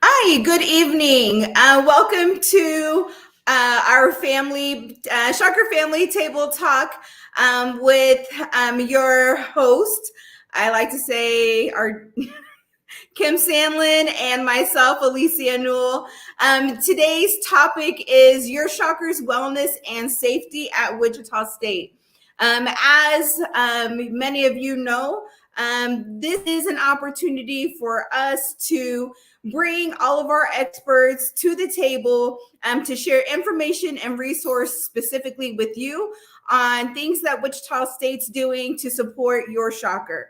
Hi, good evening. Welcome to our Shocker Family Table Talk with your host. I like to say our Kim Sandlin and myself, Alicia Newell. Today's topic is your Shockers wellness and safety at Wichita State. As many of you know, this is an opportunity for us to bring all of our experts to the table to share information and resource specifically with you on things that Wichita State's doing to support your Shocker.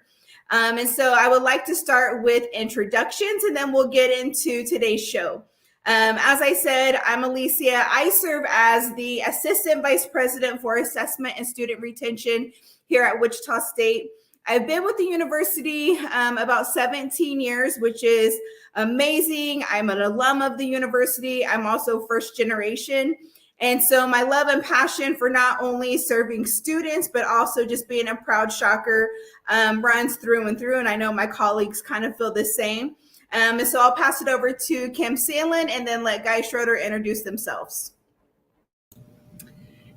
And so I would like to start with introductions and then we'll get into today's show. As I said, I'm Alicia. I serve as the Assistant Vice President for Assessment and Student Retention here at Wichita State. I've been with the university about 17 years, which is amazing. I'm an alum of the university. I'm also first generation. And so my love and passion for not only serving students, but also just being a proud Shocker runs through and through. And I know my colleagues kind of feel the same. And so I'll pass it over to Kim Sandlin and then let Guy Schroeder introduce themselves.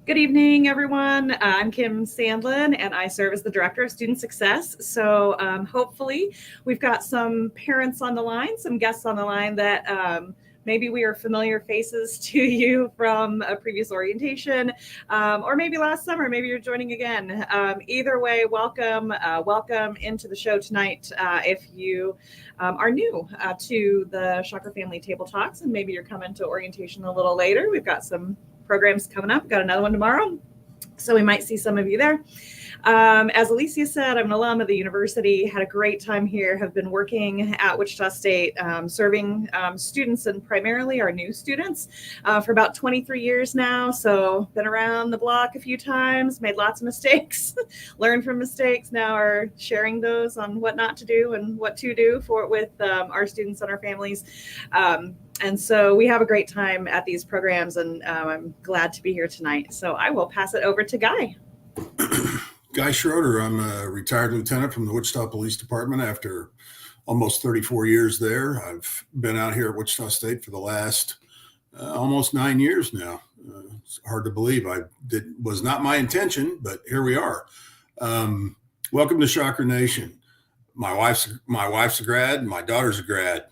Good evening, everyone. I'm Kim Sandlin, and I serve as the Director of Student Success. So hopefully we've got some parents on the line, some guests on the line that maybe we are familiar faces to you from a previous orientation, or maybe last summer, maybe you're joining again. Either way, welcome into the show tonight. If you are new to the Shocker Family Table Talks, and maybe you're coming to orientation a little later, we've got some programs coming up. Got another one tomorrow, so we might see some of you there. As Alicia said, I'm an alum of the university, had a great time here, have been working at Wichita State, serving students and primarily our new students for about 23 years now. So been around the block a few times, made lots of mistakes, learned from mistakes, now are sharing those on what not to do and what to do with our students and our families. And so we have a great time at these programs, and I'm glad to be here tonight. So I will pass it over to Guy. Guy Schroeder. I'm a retired lieutenant from the Wichita Police Department after almost 34 years there. I've been out here at Wichita State for the last almost 9 years now. It's hard to believe. Was not my intention, but here we are. Welcome to Shocker Nation. My wife's a grad, and my daughter's a grad.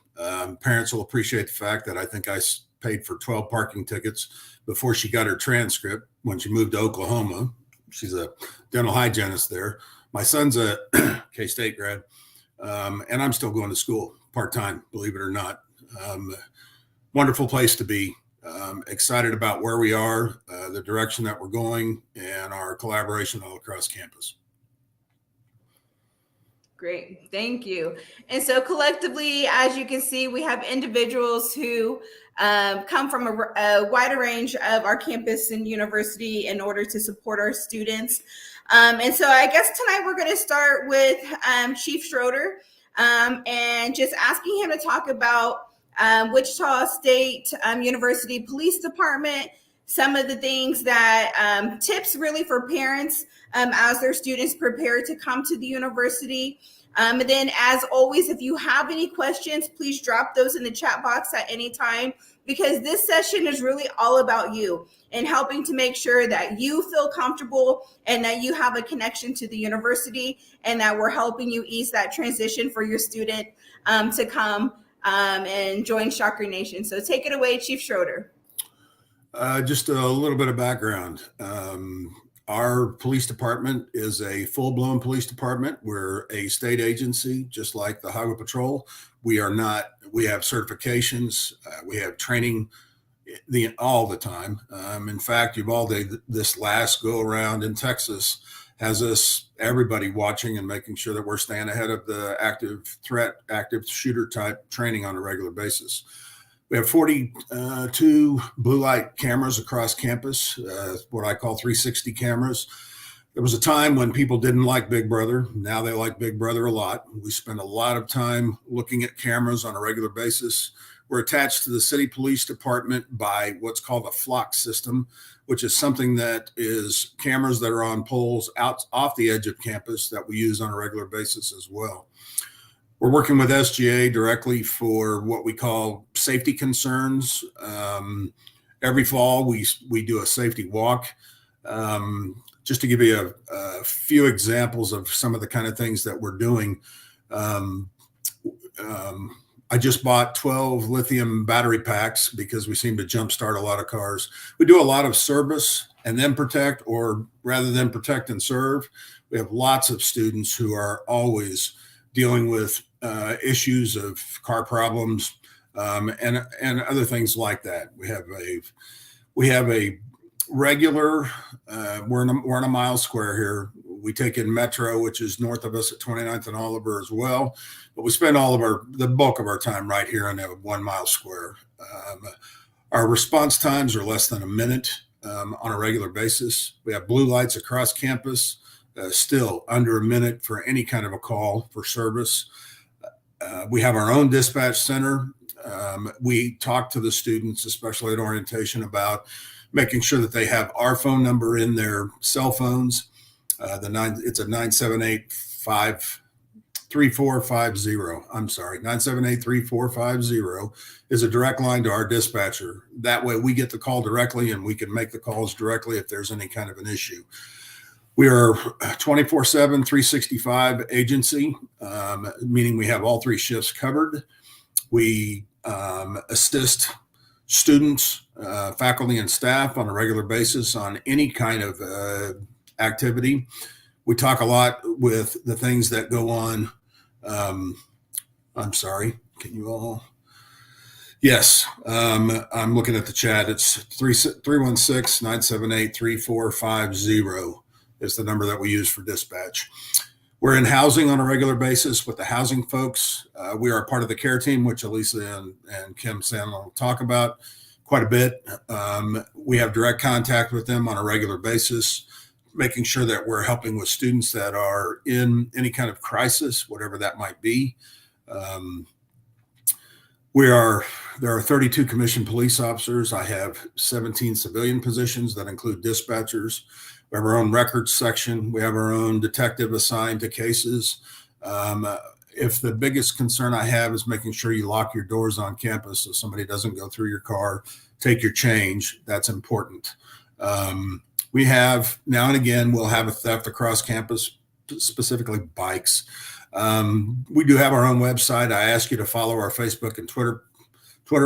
Parents will appreciate the fact that I think I paid for 12 parking tickets before she got her transcript when she moved to Oklahoma. She's a dental hygienist there. My son's a K-State grad, and I'm still going to school part-time, believe it or not. Wonderful place to be. Excited about where we are, the direction that we're going, and our collaboration all across campus. Great, thank you. And so collectively, as you can see, we have individuals who come from a wider range of our campus and university in order to support our students. And so I guess tonight we're going to start with Chief Schroeder and just asking him to talk about Wichita State University Police Department, some of the things that tips really for parents as their students prepare to come to the university. And then as always, if you have any questions, please drop those in the chat box at any time, because this session is really all about you and helping to make sure that you feel comfortable and that you have a connection to the university, and that we're helping you ease that transition for your student to come and join Shocker Nation. So take it away, Chief Schroeder. Just a little bit of background. Our police department is a full-blown police department. We're a state agency, just like the Highway Patrol. We have certifications. We have training all the time. In fact, this last go around in Texas has everybody watching and making sure that we're staying ahead of the active shooter type training on a regular basis. We have 42 blue light cameras across campus, what I call 360 cameras. There was a time when people didn't like Big Brother. Now they like Big Brother a lot. We spend a lot of time looking at cameras on a regular basis. We're attached to the city police department by what's called a flock system, which is something that is cameras that are on poles off the edge of campus that we use on a regular basis as well. We're working with SGA directly for what we call safety concerns. Every fall, we do a safety walk. Just to give you a few examples of some of the kind of things that we're doing. I just bought 12 lithium battery packs because we seem to jumpstart a lot of cars. We do a lot of service and then protect, or rather than protect and serve. We have lots of students who are always dealing with issues of car problems and other things like that. We have a regular. We're in a mile square here. We take in Metro, which is north of us at 29th and Oliver as well. But we spend the bulk of our time right here in a 1 mile square. Our response times are less than a minute on a regular basis. We have blue lights across campus, still under a minute for any kind of a call for service. We have our own dispatch center. We talk to the students, especially at orientation, about making sure that they have our phone number in their cell phones. It's a 978-3450. I'm sorry, 978-3450 is a direct line to our dispatcher. That way we get the call directly and we can make the calls directly if there's any kind of an issue. We are 24/7, 365 agency, meaning we have all 3 shifts covered. We assist students, faculty, and staff on a regular basis on any kind of activity. We talk a lot with the things that go on. I'm sorry, can you all? Yes, I'm looking at the chat. It's 316-978-3450 is the number that we use for dispatch. We're in housing on a regular basis with the housing folks. We are part of the care team, which Elisa and Kim Sandlin will talk about quite a bit. We have direct contact with them on a regular basis, making sure that we're helping with students that are in any kind of crisis, whatever that might be. There are 32 commissioned police officers. I have 17 civilian positions that include dispatchers. We have our own records section. We have our own detective assigned to cases. If the biggest concern I have is making sure you lock your doors on campus so somebody doesn't go through your car, take your change, that's important. We have, now and again, we'll have a theft across campus, specifically bikes. We do have our own website. I ask you to follow our Facebook and Twitter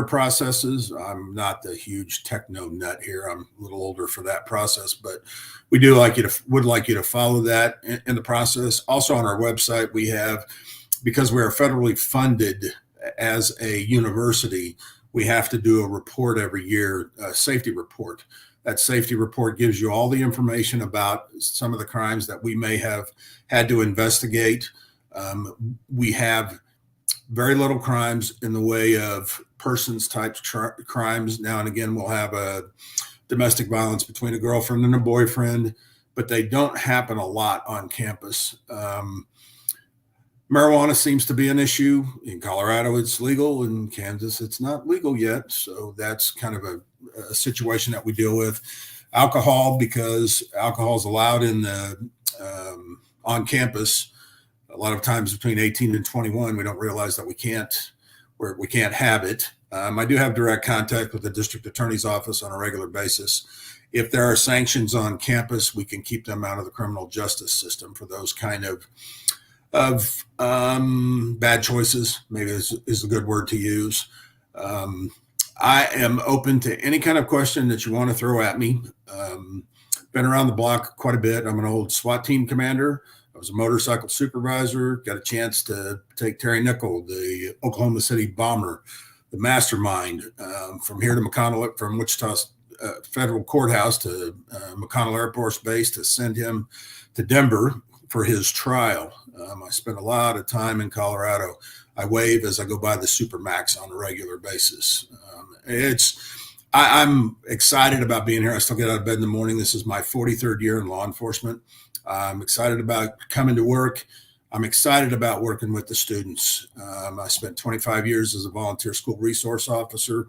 processes. I'm not the huge techno nut here. I'm a little older for that process, but we would like you to follow that in the process. Also on our website, we have, because we are federally funded as a university, we have to do a report every year, a safety report. That safety report gives you all the information about some of the crimes that we may have had to investigate. We have very little crimes in the way of persons type crimes. Now and again, we'll have a domestic violence between a girlfriend and a boyfriend, but they don't happen a lot on campus. Marijuana seems to be an issue. In Colorado, it's legal. In Kansas, it's not legal yet. So that's kind of a situation that we deal with. Alcohol, because alcohol is allowed in the on campus. A lot of times between 18 and 21, we don't realize that we can't have it. I do have direct contact with the district attorney's office on a regular basis. If there are sanctions on campus, we can keep them out of the criminal justice system for those kind of bad choices, maybe is a good word to use. I am open to any kind of question that you want to throw at me. Been around the block quite a bit. I'm an old SWAT team commander. I was a motorcycle supervisor, got a chance to take Terry Nickel, the Oklahoma City bomber, the mastermind, from here to McConnell, from Wichita Federal Courthouse to McConnell Air Force Base, to send him to Denver for his trial. I spent a lot of time in Colorado. I wave as I go by the Supermax on a regular basis. I'm excited about being here. I still get out of bed in the morning. This is my 43rd year in law enforcement. I'm excited about coming to work. I'm excited about working with the students. I spent 25 years as a volunteer school resource officer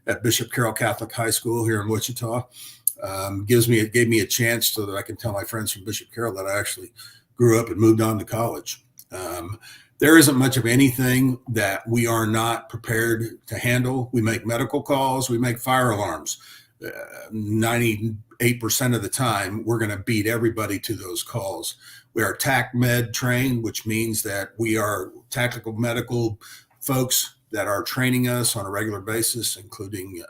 at Bishop Carroll Catholic High School here in Wichita. It gave me a chance so that I can tell my friends from Bishop Carroll that I actually grew up and moved on to college. there isn't much of anything that we are not prepared to handle. We make medical calls, we make fire alarms. 98% of the time, we're going to beat everybody to those calls. We are TAC Med trained, which means that we are tactical medical folks that are training us on a regular basis, including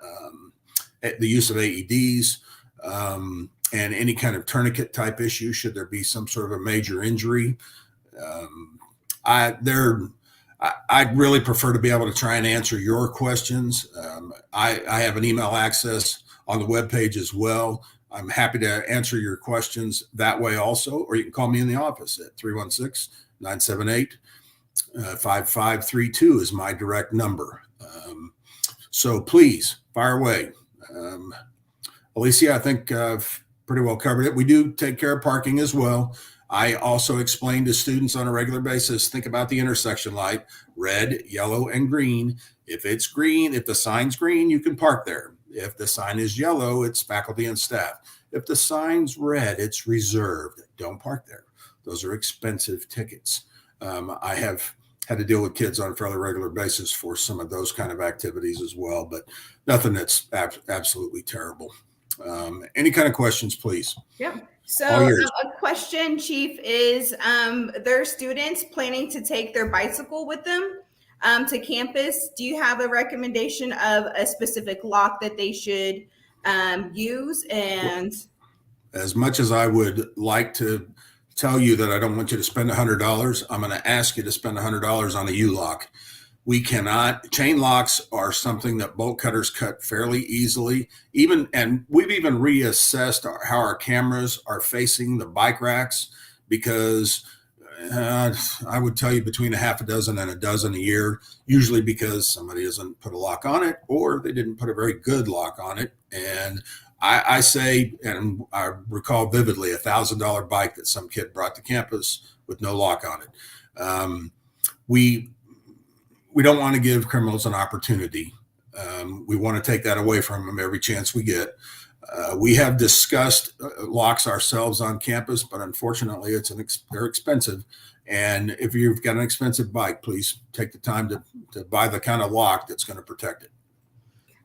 the use of AEDs and any kind of tourniquet type issue should there be some sort of a major injury. I'd really prefer to be able to try and answer your questions. I have an email access on the webpage as well. I'm happy to answer your questions that way also, or you can call me in the office at 316-978-5532 is my direct number. So please fire away. Alicia, I think I've pretty well covered it. We do take care of parking as well. I also explain to students on a regular basis, think about the intersection light, red, yellow, and green. If it's green, if the sign's green, you can park there. If the sign is yellow, it's faculty and staff. If the sign's red, it's reserved. Don't park there. Those are expensive tickets. I have had to deal with kids on a fairly regular basis for some of those kind of activities as well, but nothing that's absolutely terrible. Any kind of questions, please? Yeah. So a question, Chief, is there are students planning to take their bicycle with them to campus. Do you have a recommendation of a specific lock that they should use? And as much as I would like to tell you that I don't want you to spend $100, I'm going to ask you to spend $100 on a U-lock. We cannot, chain locks are something that bolt cutters cut fairly easily. And we've even reassessed how our cameras are facing the bike racks, because I would tell you between a half a dozen and a dozen a year, usually because somebody hasn't put a lock on it or they didn't put a very good lock on it. And I say, and I recall vividly, $1,000 bike that some kid brought to campus with no lock on it. We don't want to give criminals an opportunity. We want to take that away from them every chance we get. We have discussed locks ourselves on campus, but unfortunately they're expensive. And if you've got an expensive bike, please take the time to buy the kind of lock that's going to protect it.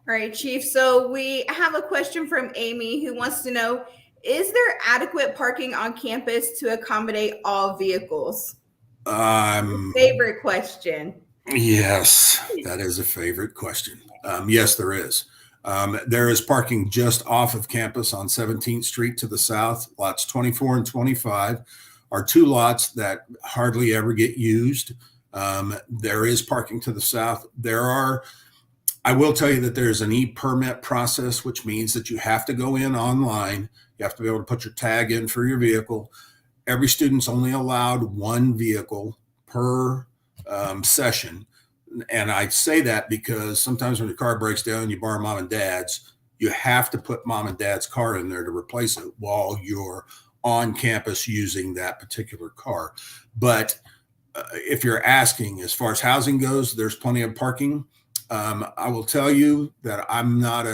All right, Chief. So we have a question from Amy who wants to know, is there adequate parking on campus to accommodate all vehicles? Favorite question. Yes, that is a favorite question. Yes, there is. There is parking just off of campus on 17th Street to the south. Lots 24 and 25 are two lots that hardly ever get used. There is parking to the south. I will tell you that there's an e-permit process, which means that you have to go in online. You have to be able to put your tag in for your vehicle. Every student's only allowed one vehicle per session. And I say that because sometimes when your car breaks down, you borrow mom and dad's, you have to put mom and dad's car in there to replace it while you're on campus using that particular car. But if you're asking as far as housing goes, there's plenty of parking. I will tell you that I'm not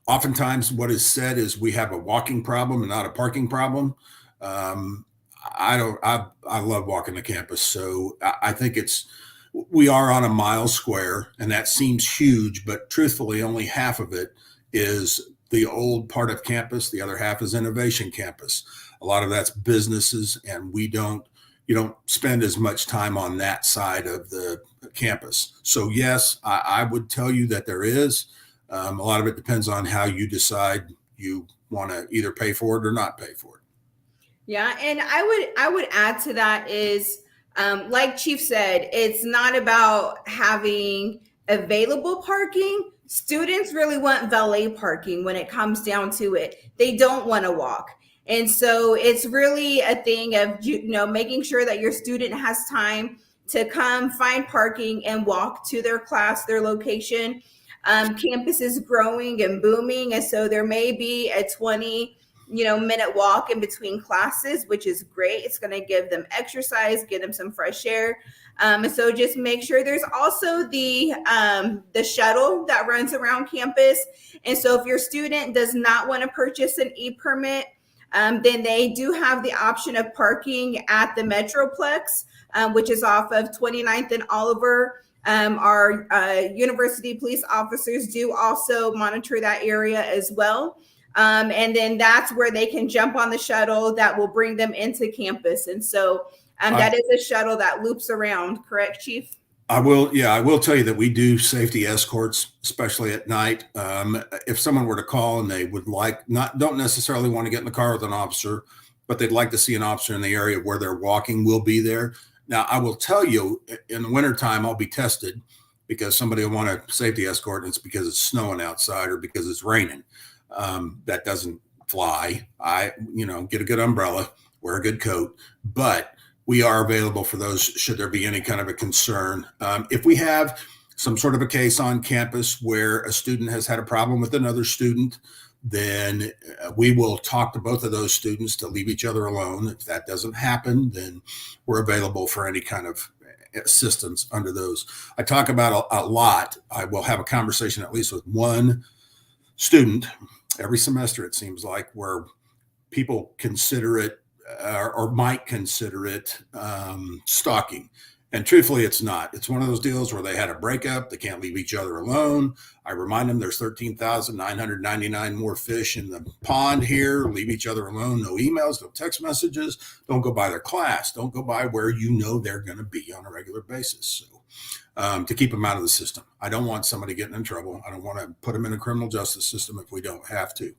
oftentimes what is said is we have a walking problem and not a parking problem. I love walking the campus. So I think we are on a mile square, and that seems huge, but truthfully, only half of it is the old part of campus. The other half is innovation campus. A lot of that's businesses, and you don't spend as much time on that side of the campus. So yes, I would tell you that there is. A lot of it depends on how you decide you want to either pay for it or not pay for it. Yeah, and I would add to that is, like Chief said, it's not about having available parking. Students really want valet parking when it comes down to it. They don't want to walk. And so it's really a thing of, making sure that your student has time to come find parking and walk to their class, their location. Campus is growing and booming. And so there may be a 20-minute walk in between classes, which is great. It's going to give them exercise, give them some fresh air. So just make sure there's also the shuttle that runs around campus. And so if your student does not want to purchase an e-permit, Then they do have the option of parking at the Metroplex, which is off of 29th and Oliver. Our university police officers do also monitor that area as well. And then that's where they can jump on the shuttle that will bring them into campus. And so that is a shuttle that loops around, correct, Chief? I will tell you that we do safety escorts, especially at night. If someone were to call and they would don't necessarily want to get in the car with an officer, but they'd like to see an officer in the area where they're walking, we'll be there. Now, I will tell you, in the wintertime, I'll be tested because somebody will want a safety escort, and it's because it's snowing outside or because it's raining. That doesn't fly. Get a good umbrella, wear a good coat, but we are available for those should there be any kind of a concern. If we have some sort of a case on campus where a student has had a problem with another student, then we will talk to both of those students to leave each other alone. If that doesn't happen, then we're available for any kind of assistance under those. I talk about a lot. I will have a conversation at least with one student every semester, it seems like, where people consider it or might consider it stalking. And truthfully, it's not. It's one of those deals where they had a breakup. They can't leave each other alone. I remind them there's 13,999 more fish in the pond here. Leave each other alone. No emails, no text messages. Don't go by their class. Don't go by where you know they're going to be on a regular basis. So to keep them out of the system. I don't want somebody getting in trouble. I don't want to put them in a criminal justice system if we don't have to.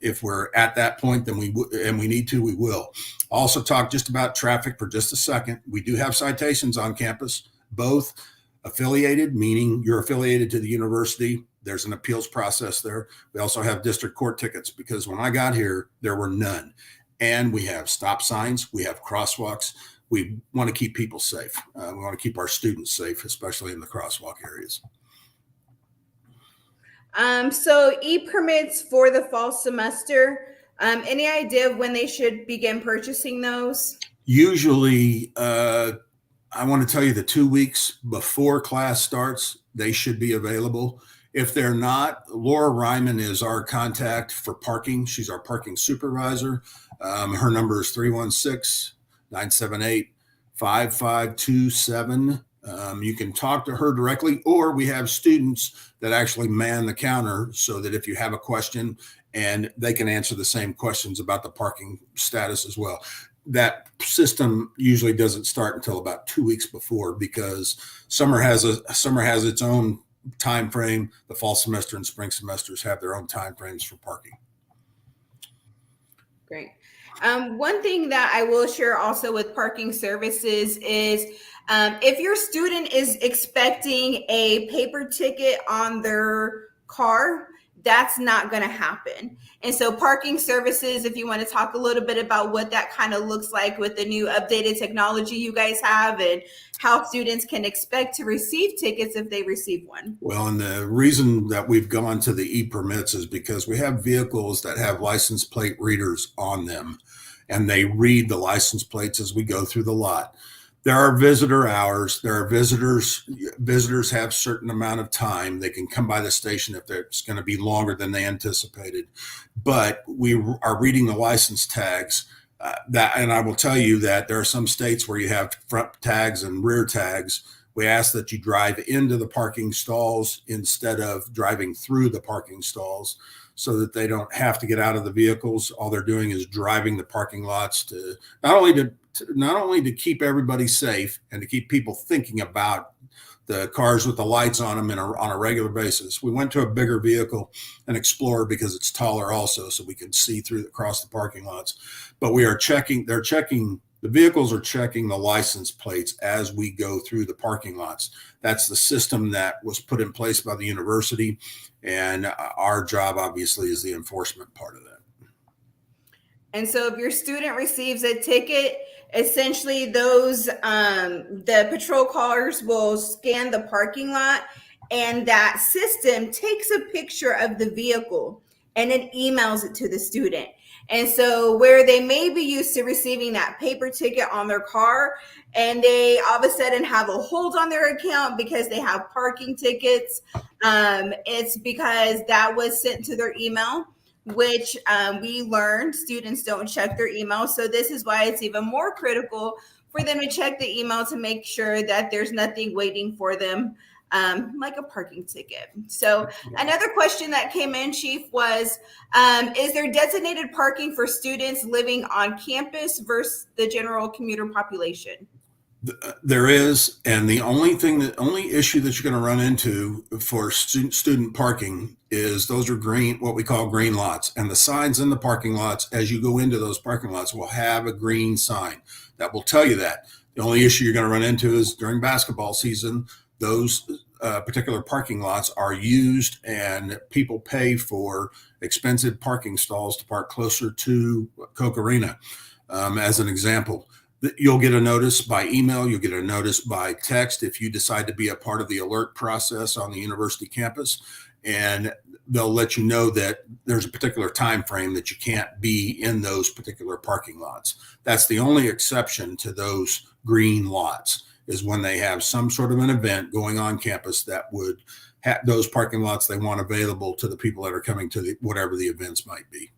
If we're at that point, then we need to, we will. I'll also talk just about traffic for just a second. We do have citations on campus, both affiliated, meaning you're affiliated to the university. There's an appeals process there. We also have district court tickets because when I got here, there were none. And we have stop signs. We have crosswalks. We want to keep people safe. We want to keep our students safe, especially in the crosswalk areas. So e-permits for the fall semester, any idea of when they should begin purchasing those? Usually, I want to tell you the 2 weeks before class starts, they should be available. If they're not, Laura Ryman is our contact for parking. She's our parking supervisor. Her number is 316-978-5527. You can talk to her directly, or we have students that actually man the counter so that if you have a question, and they can answer the same questions about the parking status as well. That system usually doesn't start until about 2 weeks before because summer has its own time frame. The fall semester and spring semesters have their own time frames for parking. Great. One thing that I will share also with parking services is if your student is expecting a paper ticket on their car, that's not going to happen. And so parking services, if you want to talk a little bit about what that kind of looks like with the new updated technology you guys have and how students can expect to receive tickets if they receive one. Well, and the reason that we've gone to the e-permits is because we have vehicles that have license plate readers on them, and they read the license plates as we go through the lot. There are visitor hours. There are visitors have a certain amount of time. They can come by the station if it's going to be longer than they anticipated. But we are reading the license tags. And I will tell you that there are some states where you have front tags and rear tags. We ask that you drive into the parking stalls instead of driving through the parking stalls so that they don't have to get out of the vehicles. All they're doing is driving the parking lots to not only to keep everybody safe and to keep people thinking about the cars with the lights on them on a regular basis. We went to a bigger vehicle, an Explorer, because it's taller also, so we can see across the parking lots. But the vehicles are checking the license plates as we go through the parking lots. That's the system that was put in place by the university. And our job, obviously, is the enforcement part of that. And so if your student receives a ticket, essentially the patrol cars will scan the parking lot, and that system takes a picture of the vehicle and it emails it to the student. And so where they may be used to receiving that paper ticket on their car and they all of a sudden have a hold on their account because they have parking tickets, it's because that was sent to their email. which we learned students don't check their email. So this is why it's even more critical for them to check the email to make sure that there's nothing waiting for them, like a parking ticket. So another question that came in, Chief, was, is there designated parking for students living on campus versus the general commuter population? There is, and the only issue that you're going to run into for student parking is those are green, what we call green lots, and the signs in the parking lots as you go into those parking lots will have a green sign that will tell you that. The only issue you're going to run into is during basketball season, those particular parking lots are used, and people pay for expensive parking stalls to park closer to Coke Arena, as an example. You'll get a notice by email. You'll get a notice by text if you decide to be a part of the alert process on the university campus, and they'll let you know that there's a particular time frame that you can't be in those particular parking lots. That's the only exception to those green lots, is when they have some sort of an event going on campus that would have those parking lots they want available to the people that are coming to whatever the events might be.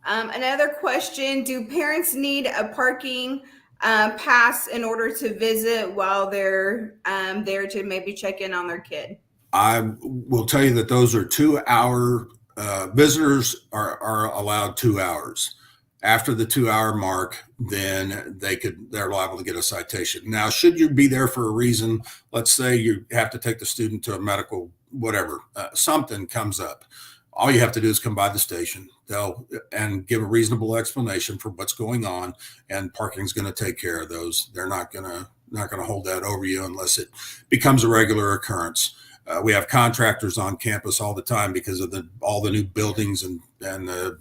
Another question, do parents need a parking pass in order to visit while they're there to maybe check in on their kid? I will tell you that those are 2-hour visitors are allowed 2 hours. After the 2-hour mark, then they're liable to get a citation. Now, should you be there for a reason, let's say you have to take the student to a medical, whatever, something comes up. All you have to do is come by the station. And give a reasonable explanation for what's going on, and parking's going to take care of those. They're not going to hold that over you unless it becomes a regular occurrence. We have contractors on campus all the time because of all the new buildings and the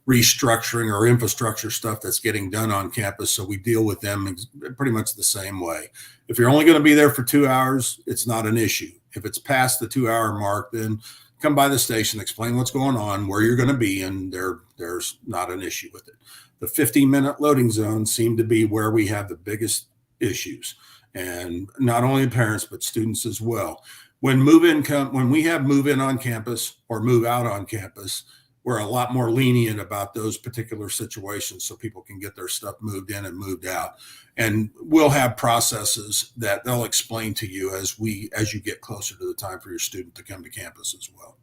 restructuring or infrastructure stuff that's getting done on campus. So we deal with them pretty much the same way. If you're only going to be there for 2 hours, it's not an issue. If it's past the 2-hour mark, then come by the station, explain what's going on, where you're going to be, and there's not an issue with it. The 15-minute loading zones seem to be where we have the biggest issues, and not only parents but students as well. When we have move in on campus or move out on campus, we're a lot more lenient about those particular situations, so people can get their stuff moved in and moved out. And we'll have processes that they'll explain to you as you get closer to the time for your student to come to campus as well.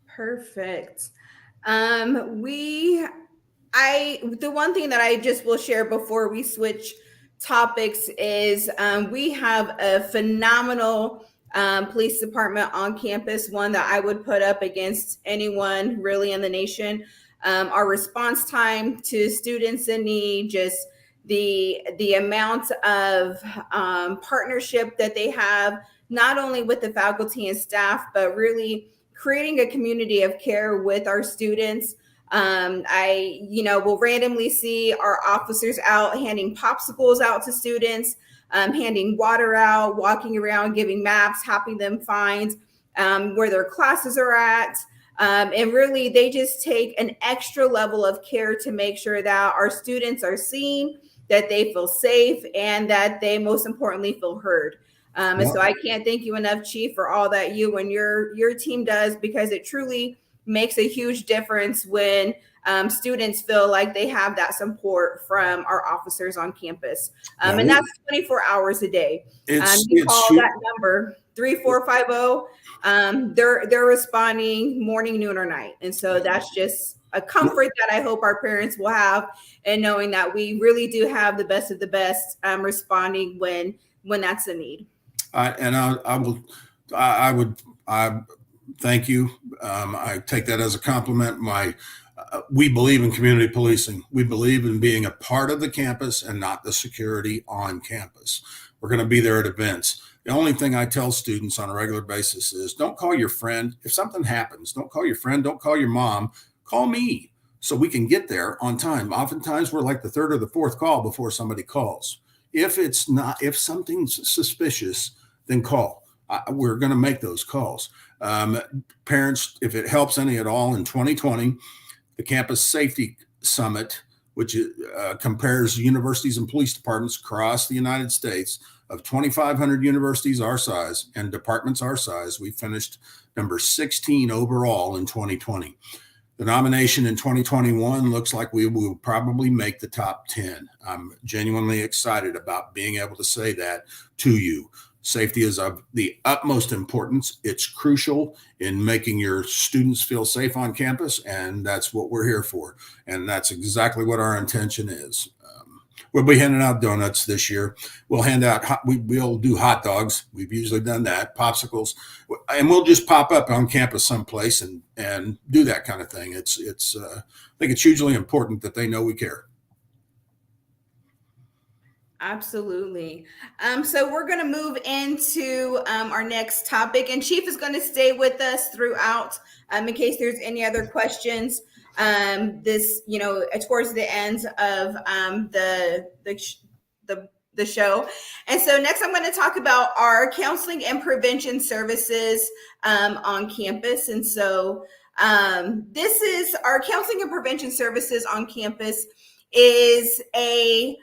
Perfect. The one thing that I just will share before we switch topics is we have a phenomenal police department on campus, one that I would put up against anyone really in the nation. Our response time to students in need, just the amount of partnership that they have, not only with the faculty and staff, but really creating a community of care with our students. I will randomly see our officers out handing popsicles out to students, handing water out, walking around, giving maps, helping them find where their classes are at. And really, they just take an extra level of care to make sure that our students are seen, that they feel safe, and that they most importantly feel heard. And so I can't thank you enough, Chief, for all that you and your team does, because it truly makes a huge difference when students feel like they have that support from our officers on campus. And that's 24 hours a day. You call that number 3450. They're responding morning, noon, or night. And so that's just a comfort that I hope our parents will have, and knowing that we really do have the best of the best responding when that's a need. I would thank you. I take that as a compliment. We believe in community policing. We believe in being a part of the campus and not the security on campus. We're going to be there at events. The only thing I tell students on a regular basis is don't call your friend. If something happens, don't call your friend. Don't call your mom. Call me so we can get there on time. Oftentimes we're like the third or the fourth call before somebody calls. If something's suspicious, then call. We're going to make those calls. Parents, if it helps any at all, in 2020, the Campus Safety Summit, which compares universities and police departments across the United States, of 2,500 universities our size and departments our size, we finished number 16 overall in 2020. The nomination in 2021 looks like we will probably make the top 10. I'm genuinely excited about being able to say that to you. Safety is of the utmost importance. It's crucial in making your students feel safe on campus, and that's what we're here for. And that's exactly what our intention is. We'll be handing out donuts this year. We'll hand out, we'll do hot dogs. We've usually done that, popsicles, and we'll just pop up on campus someplace and do that kind of thing. I think it's hugely important that they know we care. Absolutely. So we're going to move into our next topic, and Chief is going to stay with us throughout in case there's any other questions. This, towards the end of the show. And so next I'm going to talk about our counseling and prevention services on campus. And so this is our counseling and prevention services on campus is a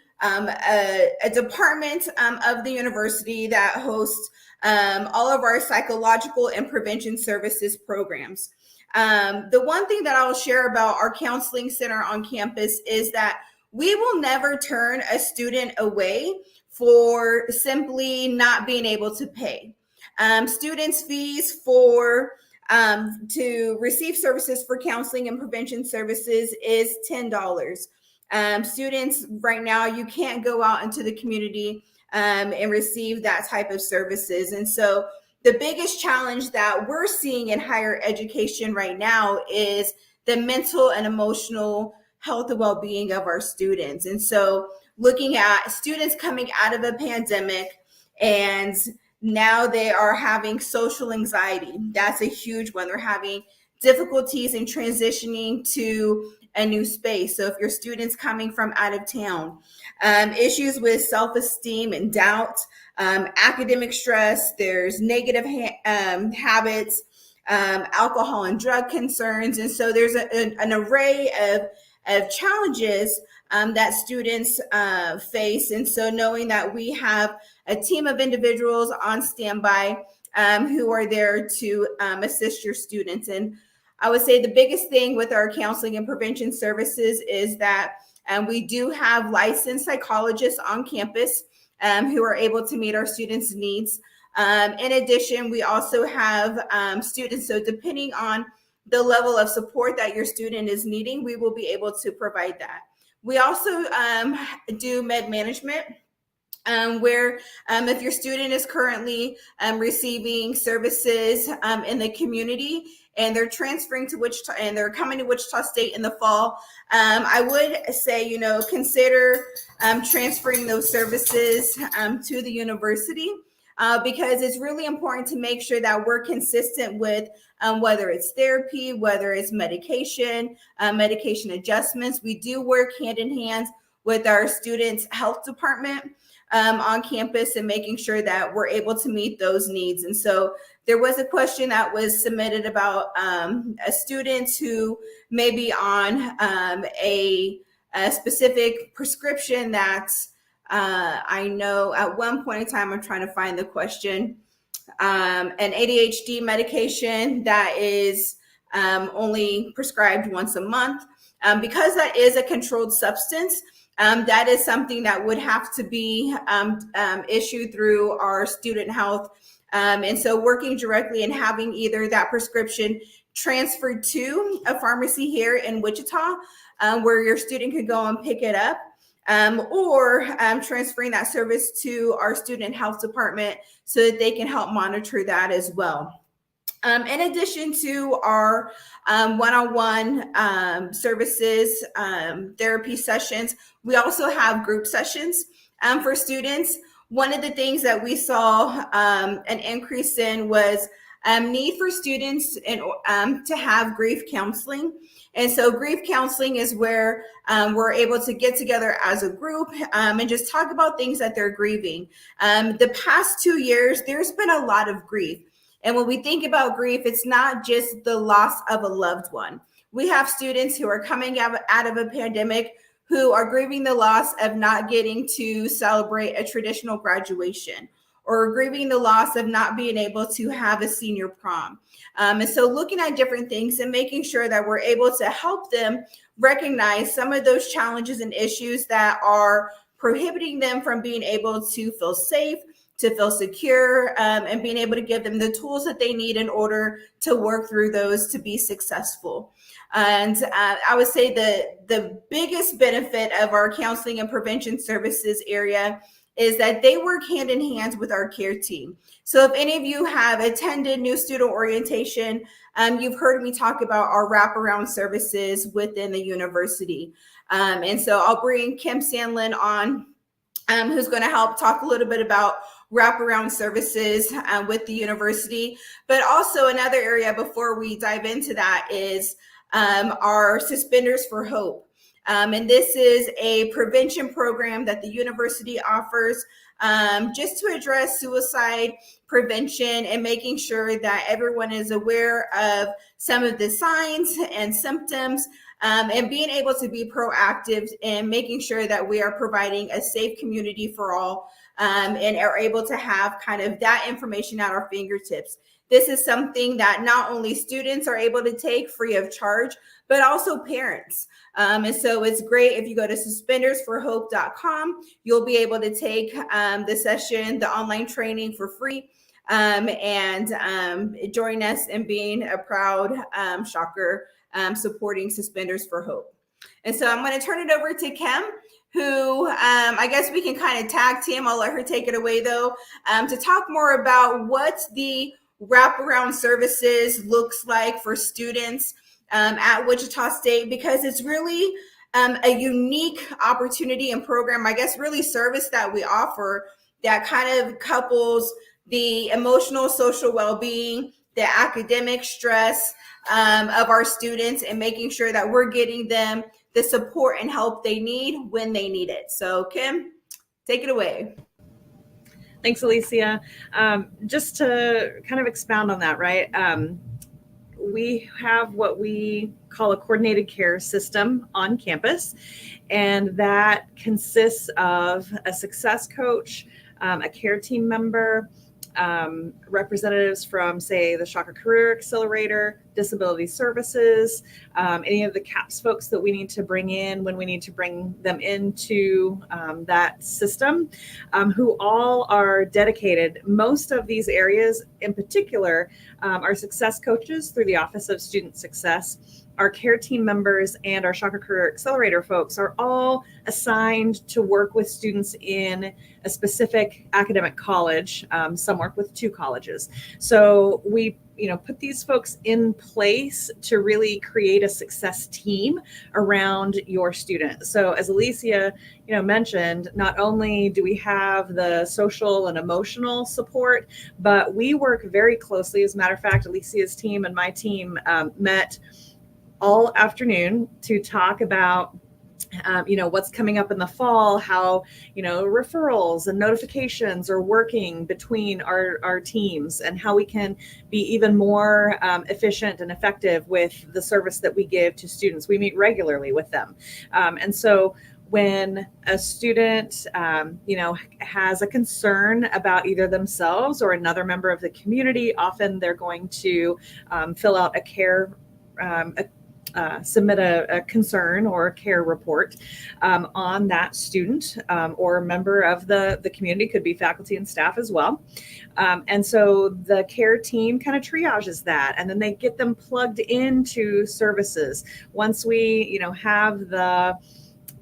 department of the university that hosts all of our psychological and prevention services programs. The one thing that I'll share about our counseling center on campus is that we will never turn a student away for simply not being able to pay. Students' fees to receive services for counseling and prevention services is $10. Students right now, you can't go out into the community and receive that type of services. And so the biggest challenge that we're seeing in higher education right now is the mental and emotional health and well-being of our students. And so looking at students coming out of a pandemic and now they are having social anxiety. That's a huge one. They're having difficulties in transitioning to a new space. So if your student's coming from out of town, issues with self-esteem and doubt, academic stress, there's negative habits, alcohol and drug concerns. And so there's an array of challenges that students face. And so knowing that we have a team of individuals on standby who are there to assist your students. And I would say the biggest thing with our counseling and prevention services is that we do have licensed psychologists on campus who are able to meet our students' needs. In addition, we also have students, so depending on the level of support that your student is needing, we will be able to provide that. We also do med management, where if your student is currently receiving services in the community and they're transferring to Wichita and they're coming to Wichita State in the fall, I would say, consider transferring those services to the university because it's really important to make sure that we're consistent with whether it's therapy, whether it's medication, medication adjustments. We do work hand in hand with our students' health department on campus and making sure that we're able to meet those needs. And so there was a question that was submitted about a student who may be on a specific prescription that I know at one point in time, I'm trying to find the question, an ADHD medication that is only prescribed once a month. Because that is a controlled substance, that is something that would have to be issued through our student health. And so working directly and having either that prescription transferred to a pharmacy here in Wichita, where your student could go and pick it up, or transferring that service to our student health department so that they can help monitor that as well. In addition to our one-on-one services, therapy sessions, we also have group sessions for students. One of the things that we saw an increase in was need for students to have grief counseling. And so grief counseling is where we're able to get together as a group and just talk about things that they're grieving. The past 2 years, there's been a lot of grief. And when we think about grief, it's not just the loss of a loved one. We have students who are coming out of a pandemic who are grieving the loss of not getting to celebrate a traditional graduation, or grieving the loss of not being able to have a senior prom. And so looking at different things and making sure that we're able to help them recognize some of those challenges and issues that are prohibiting them from being able to feel safe, to feel secure, and being able to give them the tools that they need in order to work through those to be successful. And I would say the biggest benefit of our counseling and prevention services area is that they work hand in hand with our care team. So if any of you have attended new student orientation, you've heard me talk about our wraparound services within the university. And so I'll bring Kim Sandlin on, who's going to help talk a little bit about wraparound services with the university. But also another area before we dive into that is our Suspenders for Hope. And this is a prevention program that the university offers just to address suicide prevention and making sure that everyone is aware of some of the signs and symptoms, and being able to be proactive in making sure that we are providing a safe community for all, and are able to have kind of that information at our fingertips. This is something that not only students are able to take free of charge, but also parents. And so it's great if you go to suspendersforhope.com, you'll be able to take the session, the online training for free, and join us in being a proud Shocker supporting Suspenders for Hope. And so I'm going to turn it over to Kim, who I guess we can kind of tag team. I'll let her take it away though, to talk more about what the wraparound services looks like for students at Wichita State, because it's really a unique opportunity and program, I guess really service that we offer that kind of couples the emotional, social well-being, the academic stress of our students, and making sure that we're getting them the support and help they need when they need it. So Kim, take it away. Thanks, Alicia. Just to kind of expound on that, right? We have what we call a coordinated care system on campus, and that consists of a success coach, a care team member, representatives from, say, the Shocker Career Accelerator, Disability Services, any of the CAPS folks that we need to bring in when we need to bring them into that system, who all are dedicated. Most of these areas in particular, our success coaches through the Office of Student Success, our care team members, and our Shocker Career Accelerator folks are all assigned to work with students in a specific academic college. Some work with 2 colleges. So we put these folks in place to really create a success team around your student. So as Alicia, mentioned, not only do we have the social and emotional support, but we work very closely. As a matter of fact, Alicia's team and my team met all afternoon to talk about what's coming up in the fall, how, referrals and notifications are working between our teams, and how we can be even more efficient and effective with the service that we give to students. We meet regularly with them. And so when a student, has a concern about either themselves or another member of the community, often they're going to fill out submit a concern or a care report on that student or a member of the community, could be faculty and staff as well. And so the care team kind of triages that, and then they get them plugged into services. Once we, have the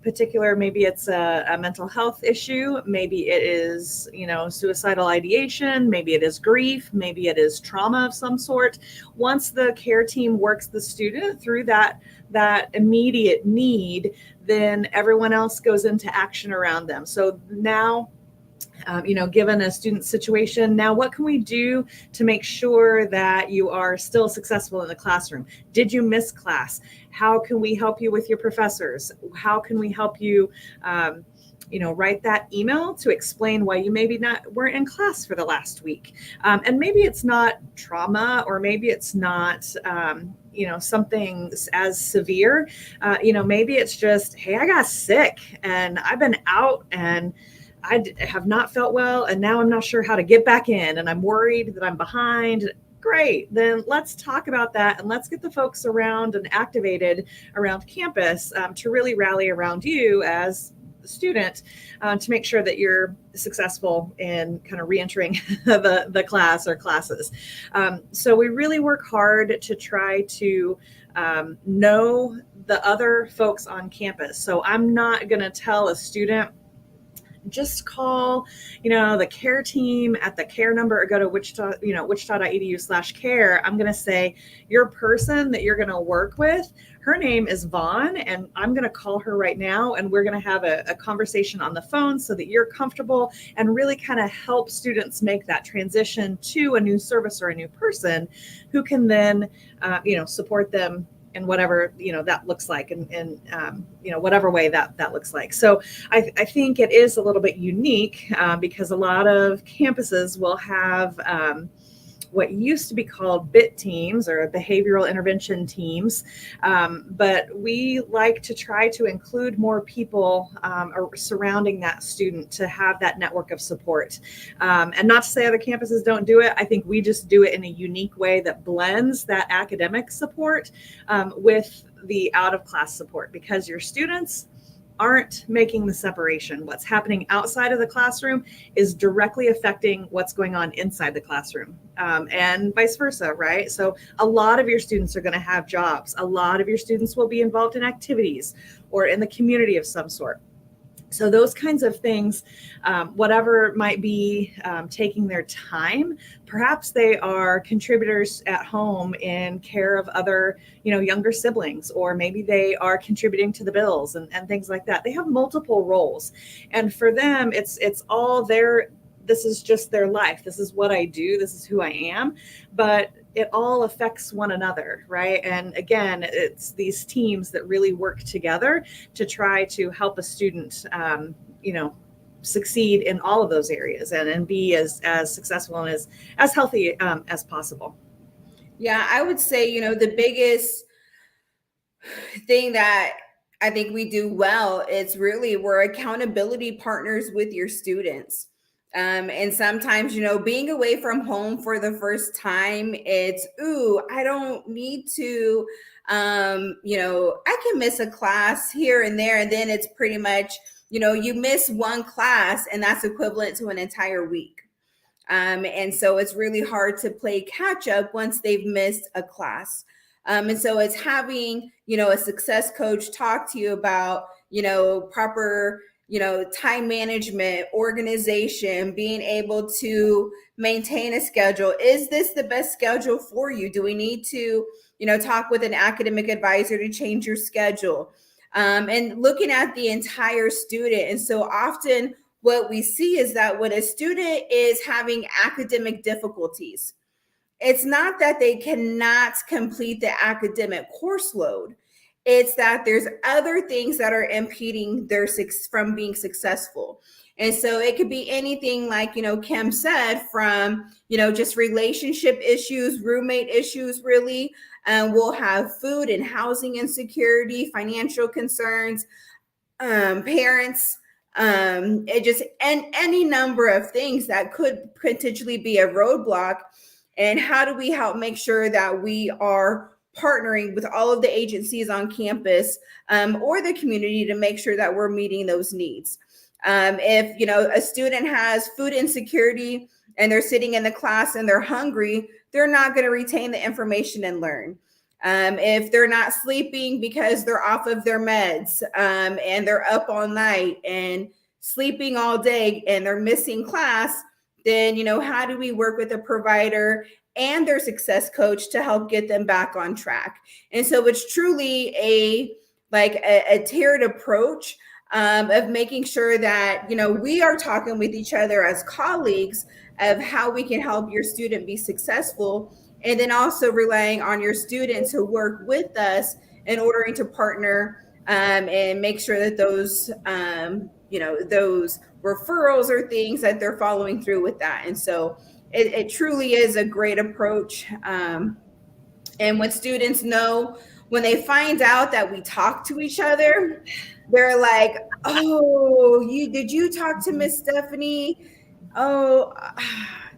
particular, maybe it's a mental health issue, maybe it is, suicidal ideation, maybe it is grief, maybe it is trauma of some sort. Once the care team works the student through that immediate need, then everyone else goes into action around them. So now, given a student situation, now what can we do to make sure that you are still successful in the classroom? Did you miss class? How can we help you with your professors? How can we help you, write that email to explain why you maybe weren't in class for the last week? And maybe it's not trauma, or maybe it's not, something as severe. Maybe it's just, hey, I got sick and I've been out and have not felt well, and now I'm not sure how to get back in, and I'm worried that I'm behind. Great, then let's talk about that, and let's get the folks around and activated around campus to really rally around you as a student to make sure that you're successful in kind of re-entering the class or classes. So we really work hard to try to know the other folks on campus. So I'm not going to tell a student, just call, the care team at the care number, or go to wichita.edu/care. I'm going to say, your person that you're going to work with, her name is Vaughn, and I'm going to call her right now, and we're going to have a conversation on the phone so that you're comfortable, and really kind of help students make that transition to a new service or a new person who can then, support them in whatever that looks like, and whatever way that looks like. So I think it is a little bit unique because a lot of campuses will have what used to be called BIT teams, or behavioral intervention teams. But we like to try to include more people surrounding that student to have that network of support. And not to say other campuses don't do it. I think we just do it in a unique way that blends that academic support with the out of class support, because your students aren't making the separation. What's happening outside of the classroom is directly affecting what's going on inside the classroom, and vice versa, right? So a lot of your students are going to have jobs. A lot of your students will be involved in activities or in the community of some sort. So those kinds of things, whatever might be taking their time, perhaps they are contributors at home in care of other, younger siblings, or maybe they are contributing to the bills and things like that. They have multiple roles. And for them, it's all this is just their life. This is what I do. This is who I am. But it all affects one another, right? And again, it's these teams that really work together to try to help a student, succeed in all of those areas and be as successful and as healthy as possible. Yeah, I would say, the biggest thing that I think we do well is really we're accountability partners with your students. And sometimes, being away from home for the first time, it's, I don't need to, I can miss a class here and there. And then it's pretty much, you miss one class and that's equivalent to an entire week. And so it's really hard to play catch up once they've missed a class. And so it's having, a success coach talk to you about, proper, time management, organization, being able to maintain a schedule. Is this the best schedule for you? Do we need to, talk with an academic advisor to change your schedule? And looking at the entire student. And so often what we see is that when a student is having academic difficulties, it's not that they cannot complete the academic course load. It's that there's other things that are impeding their from being successful. And so it could be anything like, Kim said, from, just relationship issues, roommate issues, really. We'll have food and housing insecurity, financial concerns, parents, and any number of things that could potentially be a roadblock. And how do we help make sure that we are partnering with all of the agencies on campus or the community to make sure that we're meeting those needs? If, a student has food insecurity and they're sitting in the class and they're hungry, they're not going to retain the information and learn. If they're not sleeping because they're off of their meds and they're up all night and sleeping all day and they're missing class, then, how do we work with a provider and their success coach to help get them back on track? And so it's truly a tiered approach of making sure that, we are talking with each other as colleagues of how we can help your student be successful, and then also relying on your students to work with us in order to partner and make sure that those, those referrals are things that they're following through with that. And so it truly is a great approach. And when students know, when they find out that we talk to each other, they're like, oh, did you talk to Miss Stephanie? Oh,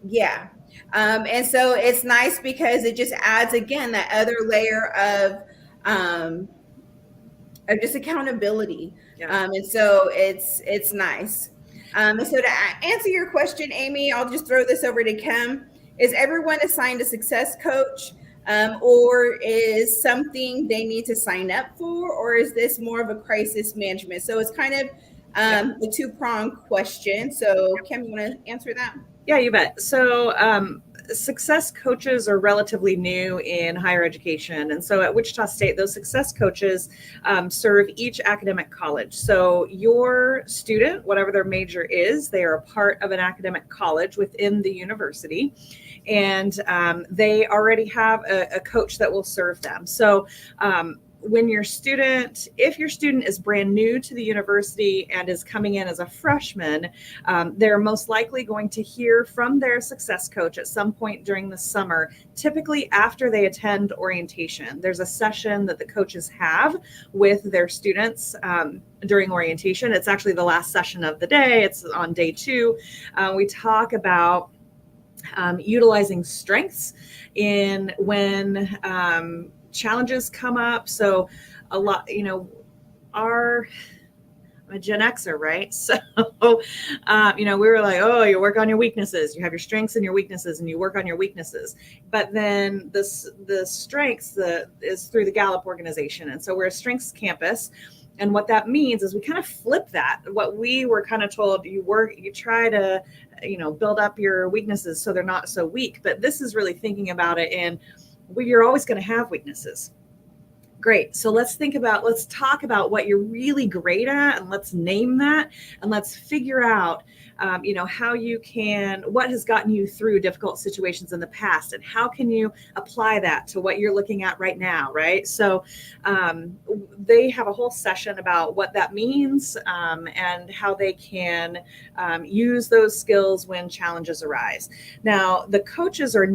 yeah. And so it's nice because it just adds, again, that other layer of just accountability. Yeah. And so it's nice. And so to answer your question, Amy, I'll just throw this over to Kim. Is everyone assigned a success coach, or is something they need to sign up for, or is this more of a crisis management? So it's kind of the two-pronged question. So Kim, you want to answer that? Yeah, you bet. So success coaches are relatively new in higher education. And so at Wichita State, those success coaches serve each academic college. So your student, whatever their major is, they are a part of an academic college within the university. And they already have a coach that will serve them. So when if your student is brand new to the university and is coming in as a freshman, they're most likely going to hear from their success coach at some point during the summer, typically after they attend orientation. There's a session that the coaches have with their students during orientation. It's actually the last session of the day. It's on day 2. We talk about utilizing strengths in when challenges come up. So a lot, I'm a Gen Xer, right? So, we were like, oh, you work on your weaknesses, you have your strengths and your weaknesses, and you work on your weaknesses. But then the strengths is through the Gallup organization. And so we're a strengths campus. And what that means is we kind of flip that. What we were kind of told, you try to, build up your weaknesses so they're not so weak. But this is really thinking about it in, you're always going to have weaknesses. Great. So let's talk about what you're really great at, and let's name that, and let's figure out, how you what has gotten you through difficult situations in the past, and how can you apply that to what you're looking at right now, right? So they have a whole session about what that means and how they can use those skills when challenges arise. Now, the coaches they're